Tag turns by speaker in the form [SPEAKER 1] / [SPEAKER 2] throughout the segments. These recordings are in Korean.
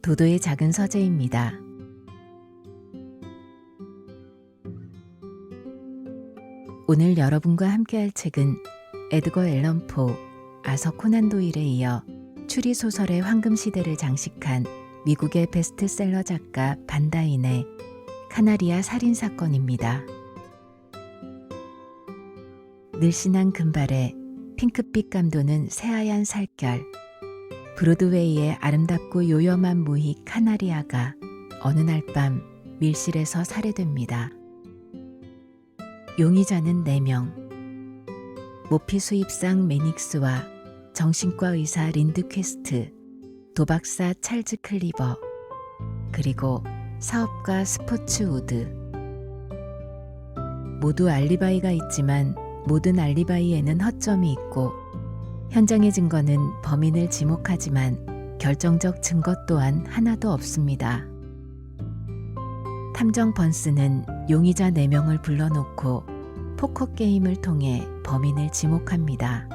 [SPEAKER 1] 도도의 작은 서재입니다. 오늘 여러분과 함께할 책은 에드거 앨런 포, 아서 코난 도일에 이어 추리소설의 황금시대를 장식한 미국의 베스트셀러 작가 반다인의 카나리아 살인사건입니다. 늘씬한 금발에 핑크빛 감도는 새하얀 살결, 브로드웨이의 아름답고 요염한 무희 카나리아가 어느 날 밤 밀실에서 살해됩니다. 용의자는 4명. 모피 수입상 매닉스와 정신과 의사 린드 퀘스트, 도박사 찰즈 클리버, 그리고 사업가 스포츠 우드. 모두 알리바이가 있지만 모든 알리바이에는 허점이 있고 현장의 증거는 범인을 지목하지만 결정적 증거 또한 하나도 없습니다. 탐정 번스는 용의자 4명을 불러놓고 포커 게임을 통해 범인을 지목합니다.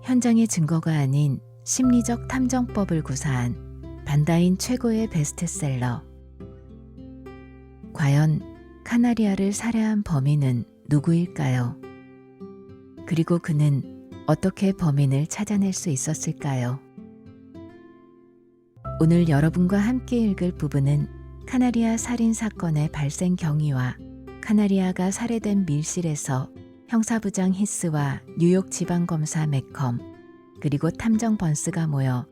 [SPEAKER 1] 현장의 증거가 아닌 심리적 탐정법을 구사한 반다인 최고의 베스트셀러. 과연 카나리아를 살해한 범인은 누구일까요? 그리고 그는 어떻게 범인을 찾아낼 수 있었을까요? 오늘 여러분과 함께 읽을 부분은 카나리아 살인 사건의 발생 경위와 카나리아가 살해된 밀실에서 형사부장 히스와 뉴욕 지방검사 맥컴, 그리고 탐정 번스가 모여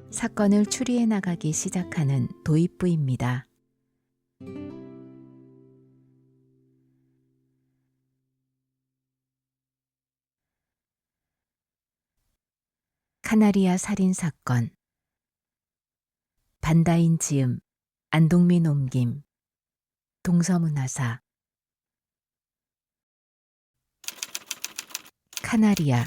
[SPEAKER 1] 사건을 추리해 나가기 시작하는 도입부입니다. 카나리아 살인사건. 반다인 지음, 안동민 옮김, 동서문화사. 카나리아.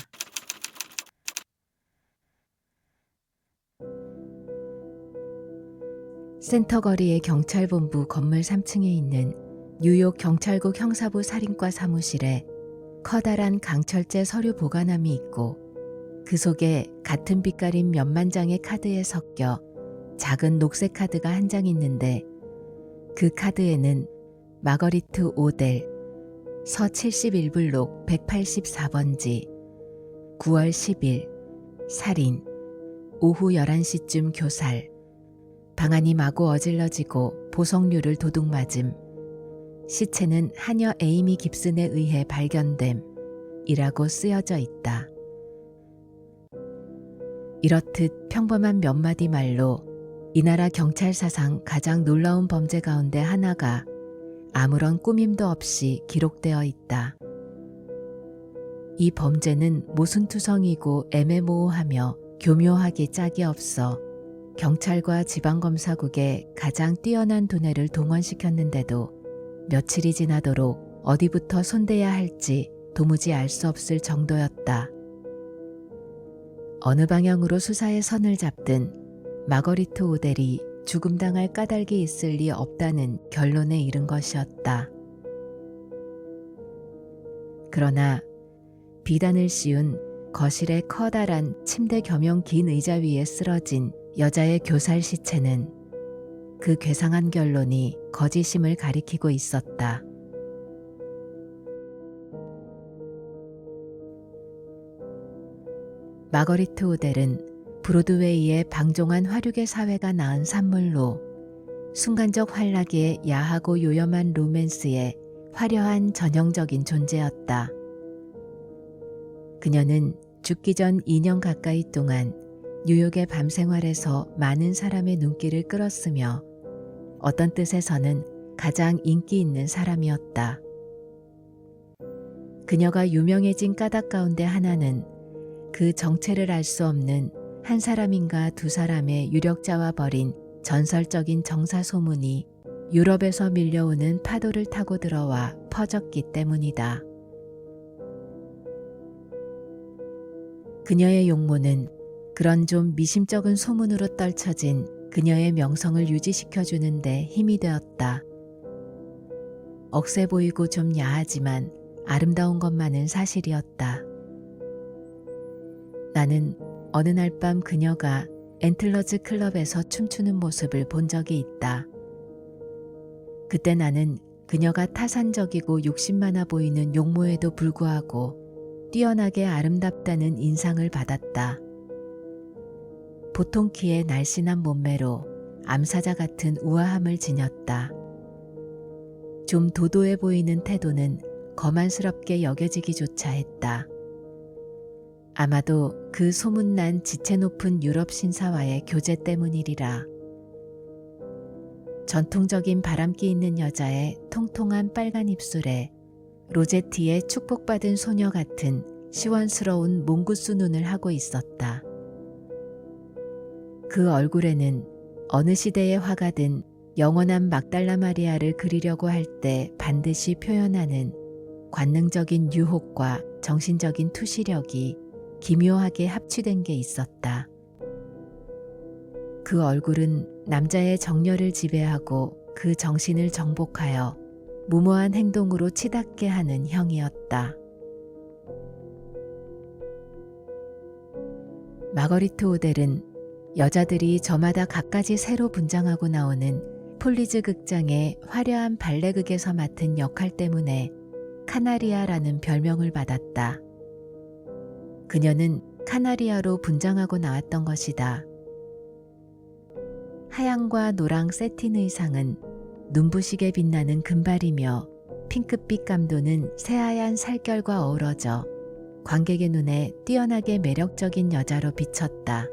[SPEAKER 1] 센터거리의 경찰본부 건물 3층에 있는 뉴욕 경찰국 형사부 살인과 사무실에 커다란 강철제 서류 보관함이 있고 그 속에 같은 빛깔인 몇만 장의 카드에 섞여 작은 녹색 카드가 한 장 있는데 그 카드에는 마거리트 오델, 서 71블록 184번지, 9월 10일, 살인, 오후 11시쯤 교살, 방안이 마구 어질러지고 보석류를 도둑맞음, 시체는 하녀 에이미 깁슨에 의해 발견됨 이라고 쓰여져 있다. 이렇듯 평범한 몇 마디 말로 이 나라 경찰사상 가장 놀라운 범죄 가운데 하나가 아무런 꾸밈도 없이 기록되어 있다. 이 범죄는 모순투성이고 애매모호하며 교묘하기 짝이 없어 경찰과 지방검사국의 가장 뛰어난 두뇌를 동원시켰는데도 며칠이 지나도록 어디부터 손대야 할지 도무지 알 수 없을 정도였다. 어느 방향으로 수사의 선을 잡든 마거리트 오델이 죽음당할 까닭이 있을 리 없다는 결론에 이른 것이었다. 그러나 비단을 씌운 거실의 커다란 침대 겸용 긴 의자 위에 쓰러진 여자의 교살 시체는 그 괴상한 결론이 거짓임을 가리키고 있었다. 마거리트 오델은 브로드웨이의 방종한 화류계 사회가 낳은 산물로 순간적 활락의 야하고 요염한 로맨스의 화려한 전형적인 존재였다. 그녀는 죽기 전 2년 가까이 동안 뉴욕의 밤 생활에서 많은 사람의 눈길을 끌었으며 어떤 뜻에서는 가장 인기 있는 사람이었다. 그녀가 유명해진 까닭 가운데 하나는 그 정체를 알 수 없는 한 사람인가 두 사람의 유력자와 벌인 전설적인 정사소문이 유럽에서 밀려오는 파도를 타고 들어와 퍼졌기 때문이다. 그녀의 용모는 그런 좀 미심쩍은 소문으로 떨쳐진 그녀의 명성을 유지시켜주는데 힘이 되었다. 억세 보이고 좀 야하지만 아름다운 것만은 사실이었다. 나는 어느 날 밤 그녀가 앤틀러즈 클럽에서 춤추는 모습을 본 적이 있다. 그때 나는 그녀가 타산적이고 욕심 많아 보이는 용모에도 불구하고 뛰어나게 아름답다는 인상을 받았다. 보통 키의 날씬한 몸매로 암사자 같은 우아함을 지녔다. 좀 도도해 보이는 태도는 거만스럽게 여겨지기조차 했다. 아마도 그 소문난 지체 높은 유럽 신사와의 교제 때문이리라. 전통적인 바람기 있는 여자의 통통한 빨간 입술에 로제티의 축복받은 소녀 같은 시원스러운 몽구스 눈을 하고 있었다. 그 얼굴에는 어느 시대의 화가든 영원한 막달라 마리아를 그리려고 할 때 반드시 표현하는 관능적인 유혹과 정신적인 투시력이 기묘하게 합치된 게 있었다. 그 얼굴은 남자의 정열을 지배하고 그 정신을 정복하여 무모한 행동으로 치닫게 하는 형이었다. 마거리트 오델은 여자들이 저마다 갖가지 새로 분장하고 나오는 폴리즈 극장의 화려한 발레극에서 맡은 역할 때문에 카나리아라는 별명을 받았다. 그녀는 카나리아로 분장하고 나왔던 것이다. 하얀과 노랑 세틴 의상은 눈부시게 빛나는 금발이며 핑크빛 감도는 새하얀 살결과 어우러져 관객의 눈에 뛰어나게 매력적인 여자로 비쳤다.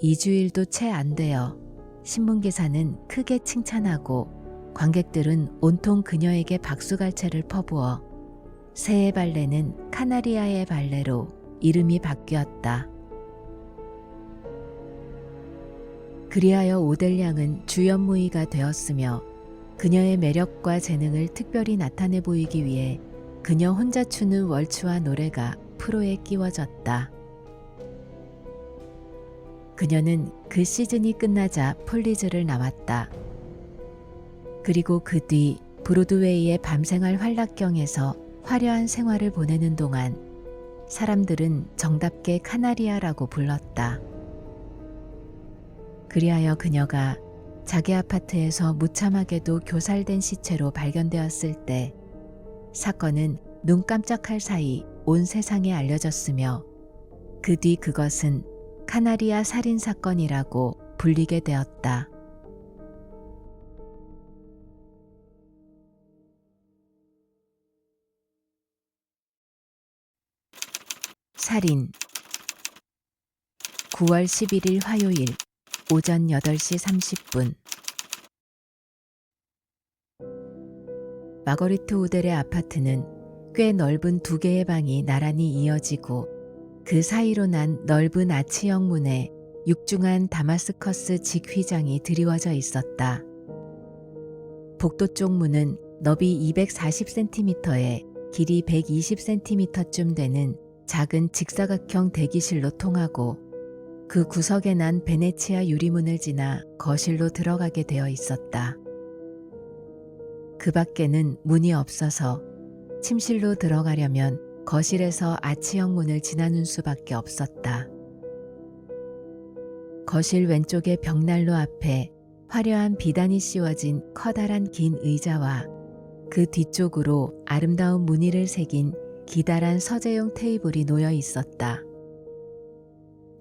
[SPEAKER 1] 2주일도 채 안 되어 신문기사는 크게 칭찬하고 관객들은 온통 그녀에게 박수갈채를 퍼부어 새해 발레는 카나리아의 발레로 이름이 바뀌었다. 그리하여 오델 양은 주연무의가 되었으며 그녀의 매력과 재능을 특별히 나타내 보이기 위해 그녀 혼자 추는 월츠와 노래가 프로에 끼워졌다. 그녀는 그 시즌이 끝나자 폴리즈를 나왔다. 그리고 그 뒤 브로드웨이의 밤생활 활락경에서 화려한 생활을 보내는 동안 사람들은 정답게 카나리아라고 불렀다. 그리하여 그녀가 자기 아파트에서 무참하게도 교살된 시체로 발견되었을 때 사건은 눈 깜짝할 사이 온 세상에 알려졌으며 그 뒤 그것은 카나리아 살인 사건이라고 불리게 되었다. 살인 9월 11일 화요일 오전 8시 30분 마거리트 오델의 아파트는 꽤 넓은 두 개의 방이 나란히 이어지고 그 사이로 난 넓은 아치형 문에 육중한 다마스커스 직휘장이 드리워져 있었다. 복도 쪽 문은 너비 240cm에 길이 120cm쯤 되는 작은 직사각형 대기실로 통하고 그 구석에 난 베네치아 유리문을 지나 거실로 들어가게 되어 있었다. 그 밖에는 문이 없어서 침실로 들어가려면 거실에서 아치형 문을 지나는 수밖에 없었다. 거실 왼쪽의 벽난로 앞에 화려한 비단이 씌워진 커다란 긴 의자와 그 뒤쪽으로 아름다운 무늬를 새긴 기다란 서재용 테이블이 놓여 있었다.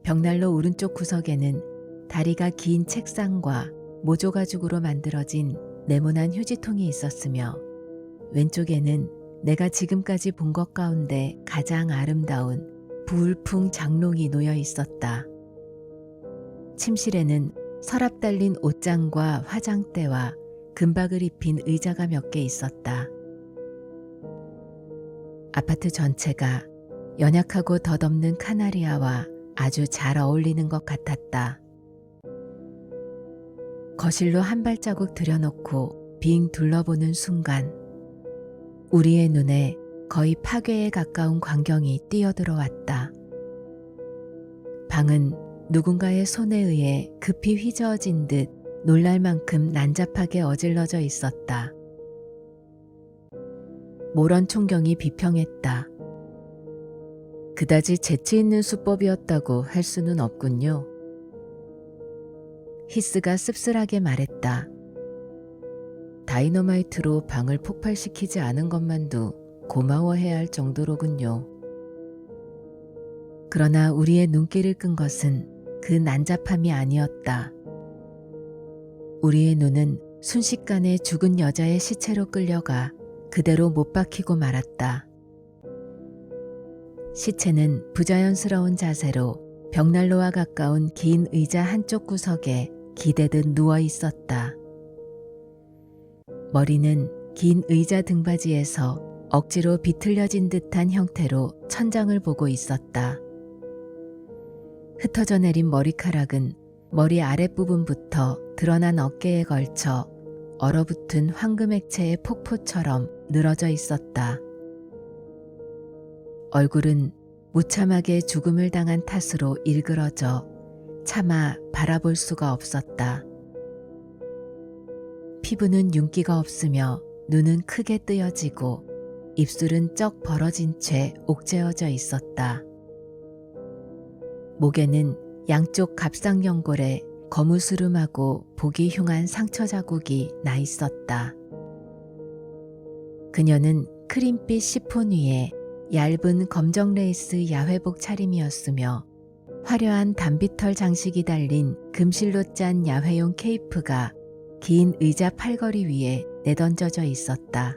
[SPEAKER 1] 벽난로 오른쪽 구석에는 다리가 긴 책상과 모조가죽으로 만들어진 네모난 휴지통이 있었으며 왼쪽에는 내가 지금까지 본 것 가운데 가장 아름다운 부울풍 장롱이 놓여 있었다. 침실에는 서랍 달린 옷장과 화장대와 금박을 입힌 의자가 몇 개 있었다. 아파트 전체가 연약하고 덧없는 카나리아와 아주 잘 어울리는 것 같았다. 거실로 한 발자국 들여놓고 빙 둘러보는 순간 우리의 눈에 거의 파괴에 가까운 광경이 뛰어들어왔다. 방은 누군가의 손에 의해 급히 휘저어진 듯 놀랄 만큼 난잡하게 어질러져 있었다. 모런 총경이 비평했다. 그다지 재치 있는 수법이었다고 할 수는 없군요. 히스가 씁쓸하게 말했다. 다이너마이트로 방을 폭발시키지 않은 것만도 고마워해야 할 정도로군요. 그러나 우리의 눈길을 끈 것은 그 난잡함이 아니었다. 우리의 눈은 순식간에 죽은 여자의 시체로 끌려가 그대로 못 박히고 말았다. 시체는 부자연스러운 자세로 벽난로와 가까운 긴 의자 한쪽 구석에 기대듯 누워 있었다. 머리는 긴 의자 등받이에서 억지로 비틀려진 듯한 형태로 천장을 보고 있었다. 흩어져 내린 머리카락은 머리 아랫부분부터 드러난 어깨에 걸쳐 얼어붙은 황금 액체의 폭포처럼 늘어져 있었다. 얼굴은 무참하게 죽음을 당한 탓으로 일그러져 차마 바라볼 수가 없었다. 피부는 윤기가 없으며 눈은 크게 뜨여지고 입술은 쩍 벌어진 채 옥죄어져 있었다. 목에는 양쪽 갑상연골에 거무스름하고 보기 흉한 상처 자국이 나 있었다. 그녀는 크림빛 시폰 위에 얇은 검정 레이스 야회복 차림이었으며 화려한 단비털 장식이 달린 금실로 짠 야회용 케이프가 긴 의자 팔걸이 위에 내던져져 있었다.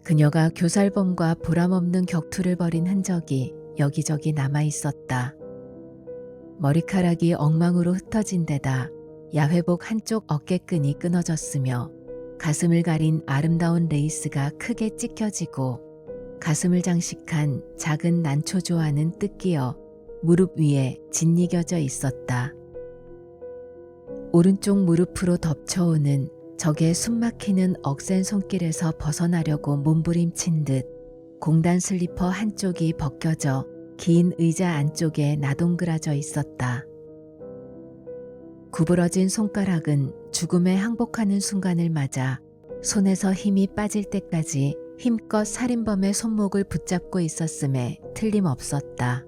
[SPEAKER 1] 그녀가 교살범과 보람없는 격투를 벌인 흔적이 여기저기 남아 있었다. 머리카락이 엉망으로 흩어진 데다 야회복 한쪽 어깨끈이 끊어졌으며 가슴을 가린 아름다운 레이스가 크게 찢겨지고 가슴을 장식한 작은 난초조아는 뜯기어 무릎 위에 짓이겨져 있었다. 오른쪽 무릎으로 덮쳐오는 적의 숨막히는 억센 손길에서 벗어나려고 몸부림친 듯 공단 슬리퍼 한쪽이 벗겨져 긴 의자 안쪽에 나동그라져 있었다. 구부러진 손가락은 죽음에 항복하는 순간을 맞아 손에서 힘이 빠질 때까지 힘껏 살인범의 손목을 붙잡고 있었음에 틀림없었다.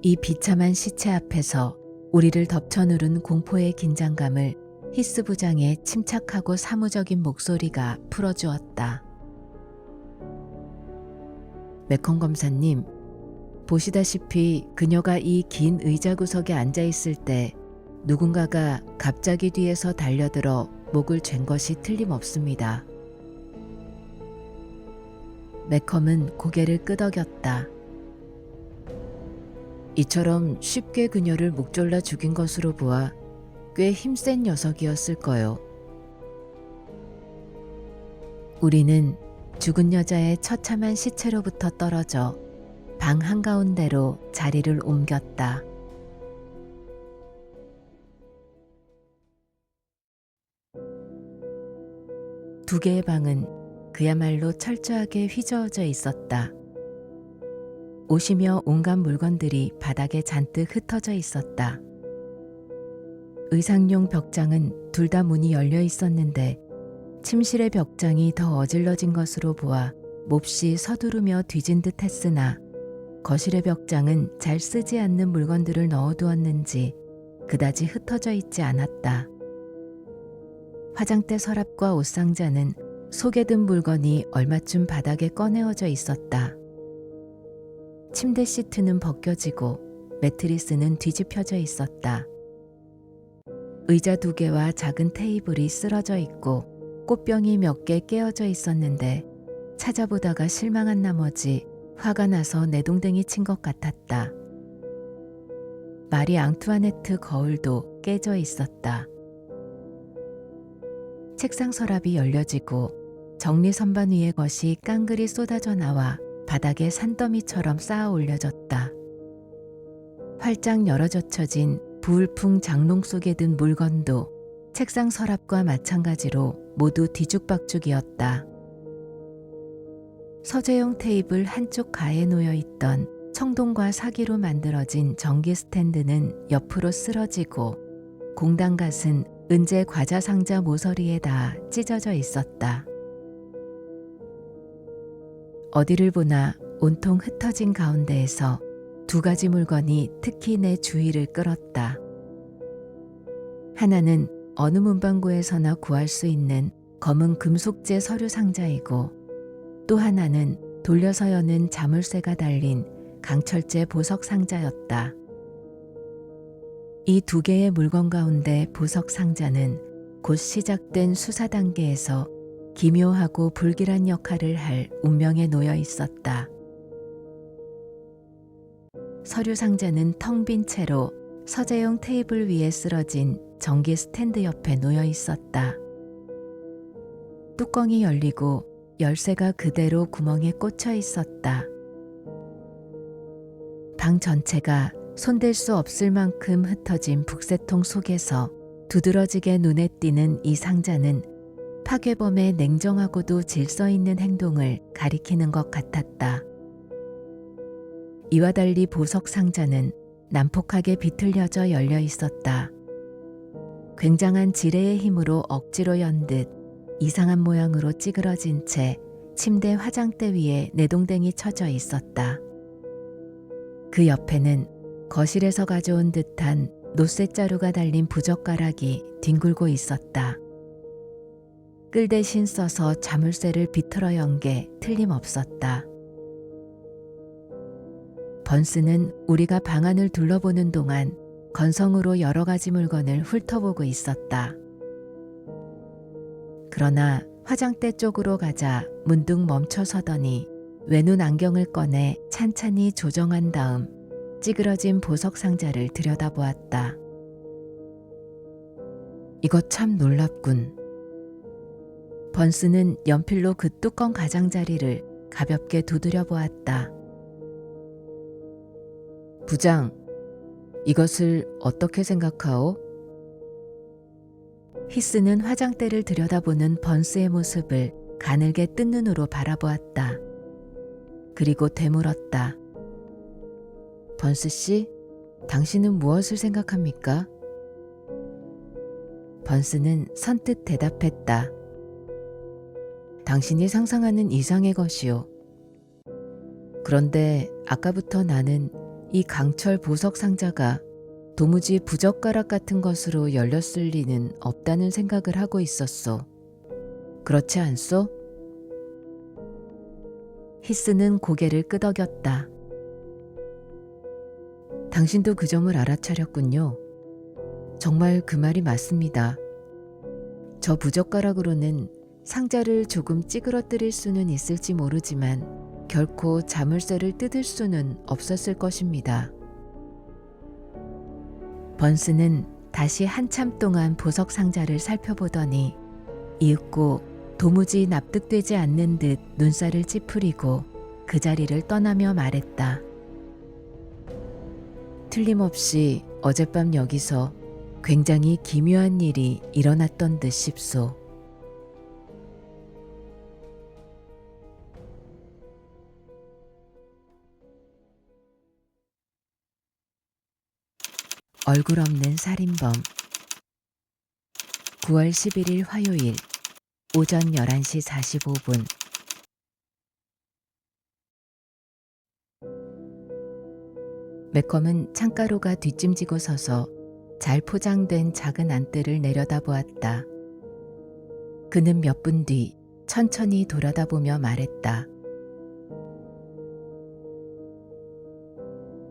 [SPEAKER 1] 이 비참한 시체 앞에서 우리를 덮쳐누른 공포의 긴장감을 히스 부장의 침착하고 사무적인 목소리가 풀어주었다. 메컨 검사님, 보시다시피 그녀가 이 긴 의자 구석에 앉아 있을 때 누군가가 갑자기 뒤에서 달려들어 목을 쥘 것이 틀림없습니다. 매컴은 고개를 끄덕였다. 이처럼 쉽게 그녀를 묵졸라 죽인 것으로 보아 꽤 힘센 녀석이었을 거요. 우리는 죽은 여자의 처참한 시체로부터 떨어져 방 한가운데로 자리를 옮겼다. 두 개의 방은 그야말로 철저하게 휘저어져 있었다. 옷이며 온갖 물건들이 바닥에 잔뜩 흩어져 있었다. 의상용 벽장은 둘 다 문이 열려 있었는데 침실의 벽장이 더 어질러진 것으로 보아 몹시 서두르며 뒤진 듯 했으나 거실의 벽장은 잘 쓰지 않는 물건들을 넣어두었는지 그다지 흩어져 있지 않았다. 화장대 서랍과 옷상자는 속에 든 물건이 얼마쯤 바닥에 꺼내어져 있었다. 침대 시트는 벗겨지고 매트리스는 뒤집혀져 있었다. 의자 두 개와 작은 테이블이 쓰러져 있고 꽃병이 몇 개 깨어져 있었는데 찾아보다가 실망한 나머지 화가 나서 내동댕이 친 것 같았다. 마리 앙투아네트 거울도 깨져 있었다. 책상 서랍이 열려지고 정리 선반 위의 것이 깡그리 쏟아져 나와 바닥에 산더미처럼 쌓아 올려졌다. 활짝 열어젖혀진 부울풍 장롱 속에 든 물건도 책상 서랍과 마찬가지로 모두 뒤죽박죽이었다. 서재용 테이블 한쪽 가에 놓여 있던 청동과 사기로 만들어진 전기 스탠드는 옆으로 쓰러지고 공단갓은 은재 과자 상자 모서리에 다 찢어져 있었다. 어디를 보나 온통 흩어진 가운데에서 두 가지 물건이 특히 내 주의를 끌었다. 하나는 어느 문방구에서나 구할 수 있는 검은 금속재 서류 상자이고, 또 하나는 돌려서 여는 자물쇠가 달린 강철제 보석 상자였다. 이 두 개의 물건 가운데 보석 상자는 곧 시작된 수사 단계에서 기묘하고 불길한 역할을 할 운명에 놓여 있었다. 서류 상자는 텅 빈 채로 서재용 테이블 위에 쓰러진 전기 스탠드 옆에 놓여 있었다. 뚜껑이 열리고 열쇠가 그대로 구멍에 꽂혀 있었다. 방 전체가 손댈 수 없을 만큼 흩어진 북새통 속에서 두드러지게 눈에 띄는 이 상자는 파괴범의 냉정하고도 질서 있는 행동을 가리키는 것 같았다. 이와 달리 보석 상자는 난폭하게 비틀려져 열려 있었다. 굉장한 지뢰의 힘으로 억지로 연 듯 이상한 모양으로 찌그러진 채 침대 화장대 위에 내동댕이 쳐져 있었다. 그 옆에는 거실에서 가져온 듯한 노쇠자루가 달린 부젓가락이 뒹굴고 있었다. 끌 대신 써서 자물쇠를 비틀어 연 게 틀림없었다. 번스는 우리가 방 안을 둘러보는 동안 건성으로 여러 가지 물건을 훑어보고 있었다. 그러나 화장대 쪽으로 가자 문득 멈춰서더니 외눈 안경을 꺼내 찬찬히 조정한 다음 찌그러진 보석 상자를 들여다보았다. 이거 참 놀랍군. 번스는 연필로 그 뚜껑 가장자리를 가볍게 두드려 보았다. 부장, 이것을 어떻게 생각하오? 히스는 화장대를 들여다보는 번스의 모습을 가늘게 뜬 눈으로 바라보았다. 그리고 되물었다. 번스 씨, 당신은 무엇을 생각합니까? 번스는 선뜻 대답했다. 당신이 상상하는 이상의 것이요. 그런데 아까부터 나는 이 강철 보석 상자가 도무지 부젓가락 같은 것으로 열렸을 리는 없다는 생각을 하고 있었소. 그렇지 않소? 히스는 고개를 끄덕였다. 당신도 그 점을 알아차렸군요. 정말 그 말이 맞습니다. 저 부젓가락으로는 상자를 조금 찌그러뜨릴 수는 있을지 모르지만 결코 자물쇠를 뜯을 수는 없었을 것입니다. 번스는 다시 한참 동안 보석 상자를 살펴보더니 이윽고 도무지 납득되지 않는 듯 눈살을 찌푸리고 그 자리를 떠나며 말했다. 틀림없이 어젯밤 여기서 굉장히 기묘한 일이 일어났던 듯 싶소. 얼굴 없는 살인범. 9월 11일 화요일 오전 11시 45분. 매컴은 창가로가 뒷짐지고 서서 잘 포장된 작은 안뜰을 내려다보았다. 그는 몇 분 뒤 천천히 돌아다보며 말했다.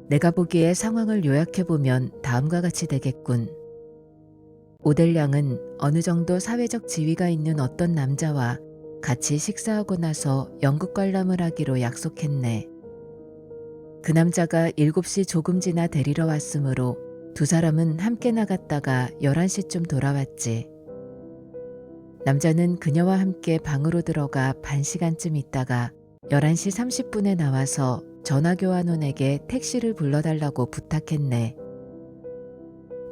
[SPEAKER 1] 내가 보기에 상황을 요약해보면 다음과 같이 되겠군. 오델량은 어느 정도 사회적 지위가 있는 어떤 남자와 같이 식사하고 나서 연극 관람을 하기로 약속했네. 그 남자가 7시 조금 지나 데리러 왔으므로 두 사람은 함께 나갔다가 11시쯤 돌아왔지. 남자는 그녀와 함께 방으로 들어가 반 시간쯤 있다가 11시 30분에 나와서 전화교환원에게 택시를 불러달라고 부탁했네.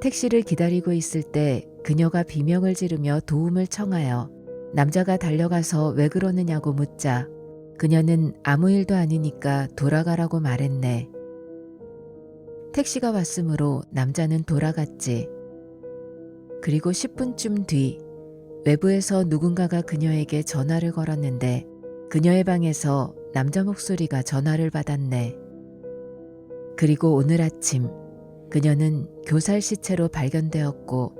[SPEAKER 1] 택시를 기다리고 있을 때 그녀가 비명을 지르며 도움을 청하여 남자가 달려가서 왜 그러느냐고 묻자 그녀는 아무 일도 아니니까 돌아가라고 말했네. 택시가 왔으므로 남자는 돌아갔지. 그리고 10분쯤 뒤 외부에서 누군가가 그녀에게 전화를 걸었는데 그녀의 방에서 남자 목소리가 전화를 받았네. 그리고 오늘 아침 그녀는 교살 시체로 발견되었고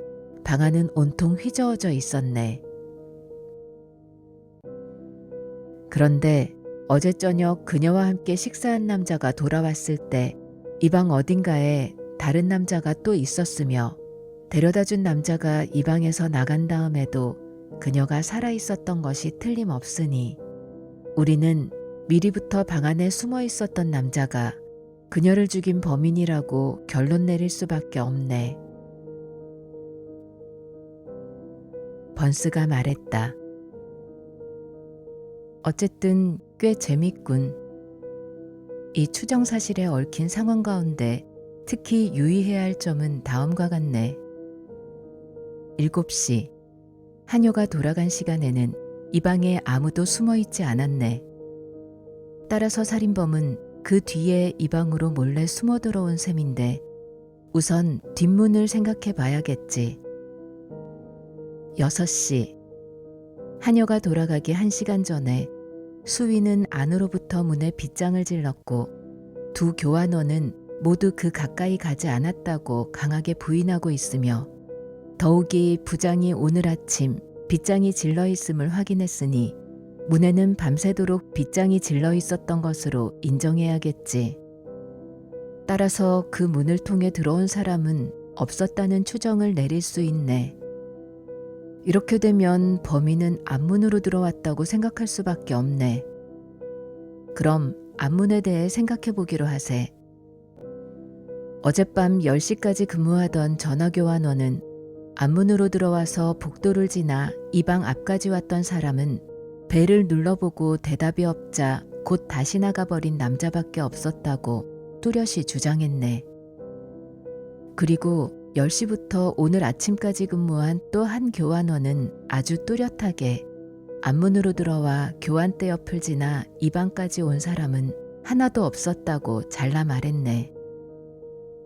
[SPEAKER 1] 방 안은 온통 휘저어져 있었네. 그런데 어제 저녁 그녀와 함께 식사한 남자가 돌아왔을 때 이 방 어딘가에 다른 남자가 또 있었으며 데려다준 남자가 이 방에서 나간 다음에도 그녀가 살아 있었던 것이 틀림없으니 우리는 미리부터 방 안에 숨어 있었던 남자가 그녀를 죽인 범인이라고 결론 내릴 수밖에 없네. 번스가 말했다. 어쨌든 꽤 재밌군. 이 추정 사실에 얽힌 상황 가운데 특히 유의해야 할 점은 다음과 같네. 7시. 한효가 돌아간 시간에는 이 방에 아무도 숨어 있지 않았네. 따라서 살인범은 그 뒤에 이 방으로 몰래 숨어 들어온 셈인데 우선 뒷문을 생각해 봐야겠지. 6시. 한효가 돌아가기 1시간 전에 수위는 안으로부터 문에 빗장을 질렀고 두 교환원은 모두 그 가까이 가지 않았다고 강하게 부인하고 있으며 더욱이 부장이 오늘 아침 빗장이 질러 있음을 확인했으니 문에는 밤새도록 빗장이 질러 있었던 것으로 인정해야겠지. 따라서 그 문을 통해 들어온 사람은 없었다는 추정을 내릴 수 있네. 이렇게 되면 범인은 앞문으로 들어왔다고 생각할 수밖에 없네. 그럼 앞문에 대해 생각해 보기로 하세. 어젯밤 10시까지 근무하던 전화교환원은 앞문으로 들어와서 복도를 지나 이 방 앞까지 왔던 사람은 벨을 눌러보고 대답이 없자 곧 다시 나가버린 남자밖에 없었다고 뚜렷이 주장했네. 그리고 10시부터 오늘 아침까지 근무한 또 한 교환원은 아주 뚜렷하게 앞문으로 들어와 교환대 옆을 지나 이 방까지 온 사람은 하나도 없었다고 잘라 말했네.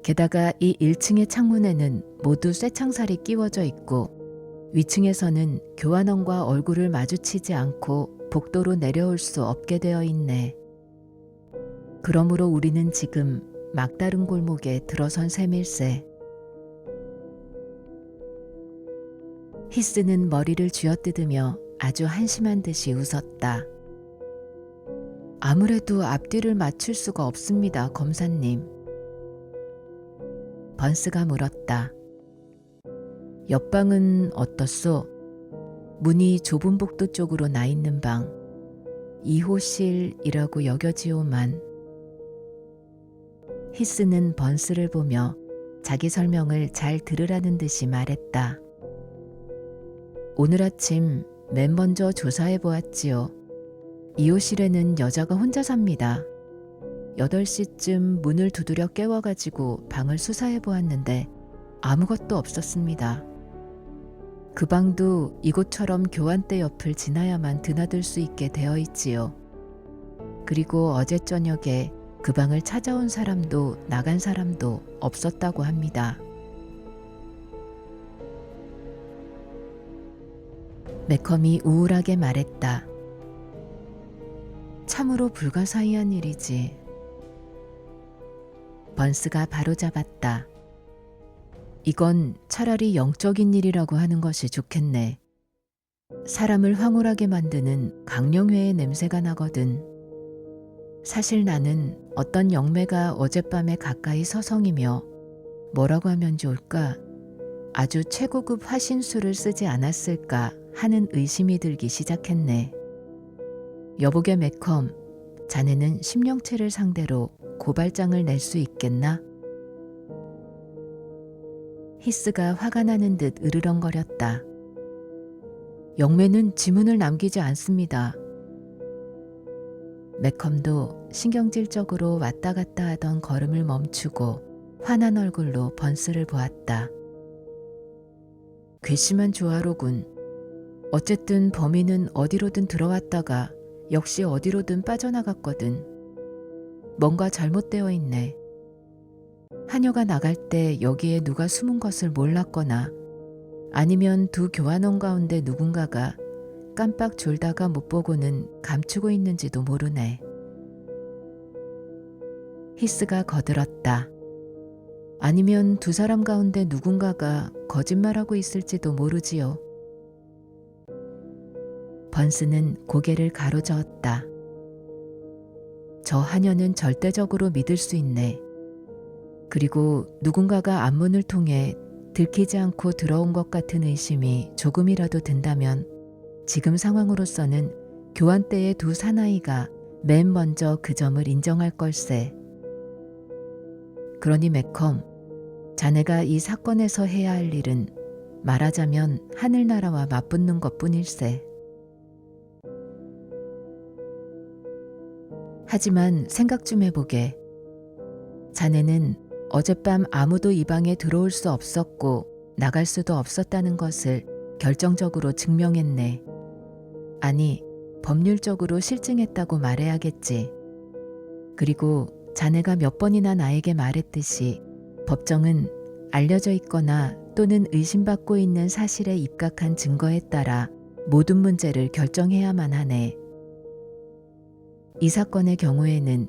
[SPEAKER 1] 게다가 이 1층의 창문에는 모두 쇠창살이 끼워져 있고 위층에서는 교환원과 얼굴을 마주치지 않고 복도로 내려올 수 없게 되어 있네. 그러므로 우리는 지금 막다른 골목에 들어선 셈일세. 히스는 머리를 쥐어뜯으며 아주 한심한 듯이 웃었다. 아무래도 앞뒤를 맞출 수가 없습니다, 검사님. 번스가 물었다. 옆방은 어떻소? 문이 좁은 복도 쪽으로 나 있는 방. 2호실이라고 여겨지오만. 히스는 번스를 보며 자기 설명을 잘 들으라는 듯이 말했다. 오늘 아침 맨 먼저 조사해 보았지요. 2호실에는 여자가 혼자 삽니다. 8시쯤 문을 두드려 깨워가지고 방을 수사해 보았는데 아무것도 없었습니다. 그 방도 이곳처럼 교환대 옆을 지나야만 드나들 수 있게 되어 있지요. 그리고 어제 저녁에 그 방을 찾아온 사람도 나간 사람도 없었다고 합니다. 매컴이 우울하게 말했다. 참으로 불가사의한 일이지. 번스가 바로잡았다. 이건 차라리 영적인 일이라고 하는 것이 좋겠네. 사람을 황홀하게 만드는 강령회의 냄새가 나거든. 사실 나는 어떤 영매가 어젯밤에 가까이 서성이며 뭐라고 하면 좋을까? 아주 최고급 화신술을 쓰지 않았을까 하는 의심이 들기 시작했네. 여보게 매컴, 자네는 심령체를 상대로 고발장을 낼 수 있겠나? 히스가 화가 나는 듯 으르렁거렸다. 영매는 지문을 남기지 않습니다. 매컴도 신경질적으로 왔다 갔다 하던 걸음을 멈추고 화난 얼굴로 번스를 보았다. 괘씸한 조화로군. 어쨌든 범인은 어디로든 들어왔다가 역시 어디로든 빠져나갔거든. 뭔가 잘못되어 있네. 한효가 나갈 때 여기에 누가 숨은 것을 몰랐거나 아니면 두 교환원 가운데 누군가가 깜빡 졸다가 못 보고는 감추고 있는지도 모르네. 히스가 거들었다. 아니면 두 사람 가운데 누군가가 거짓말하고 있을지도 모르지요. 번스는 고개를 가로저었다. 저 하녀는 절대적으로 믿을 수 있네. 그리고 누군가가 앞문을 통해 들키지 않고 들어온 것 같은 의심이 조금이라도 든다면 지금 상황으로서는 교환 때의 두 사나이가 맨 먼저 그 점을 인정할 걸세. 그러니 매컴, 자네가 이 사건에서 해야 할 일은 말하자면 하늘나라와 맞붙는 것뿐일세. 하지만 생각 좀 해보게. 자네는 어젯밤 아무도 이 방에 들어올 수 없었고 나갈 수도 없었다는 것을 결정적으로 증명했네. 아니, 법률적으로 실증했다고 말해야겠지. 그리고 자네가 몇 번이나 나에게 말했듯이 법정은 알려져 있거나 또는 의심받고 있는 사실에 입각한 증거에 따라 모든 문제를 결정해야만 하네. 이 사건의 경우에는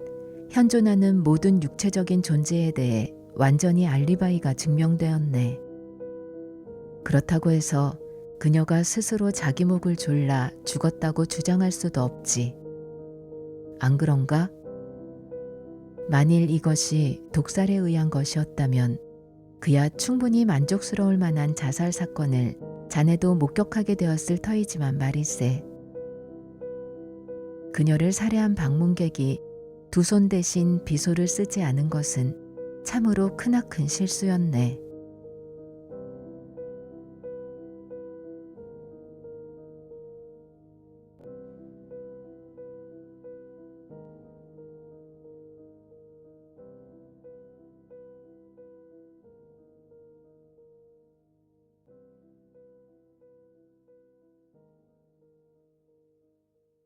[SPEAKER 1] 현존하는 모든 육체적인 존재에 대해 완전히 알리바이가 증명되었네. 그렇다고 해서 그녀가 스스로 자기 목을 졸라 죽었다고 주장할 수도 없지. 안 그런가? 만일 이것이 독살에 의한 것이었다면 그야 충분히 만족스러울 만한 자살 사건을 자네도 목격하게 되었을 터이지만 말일세. 그녀를 살해한 방문객이 두 손 대신 비소를 쓰지 않은 것은 참으로 크나큰 실수였네.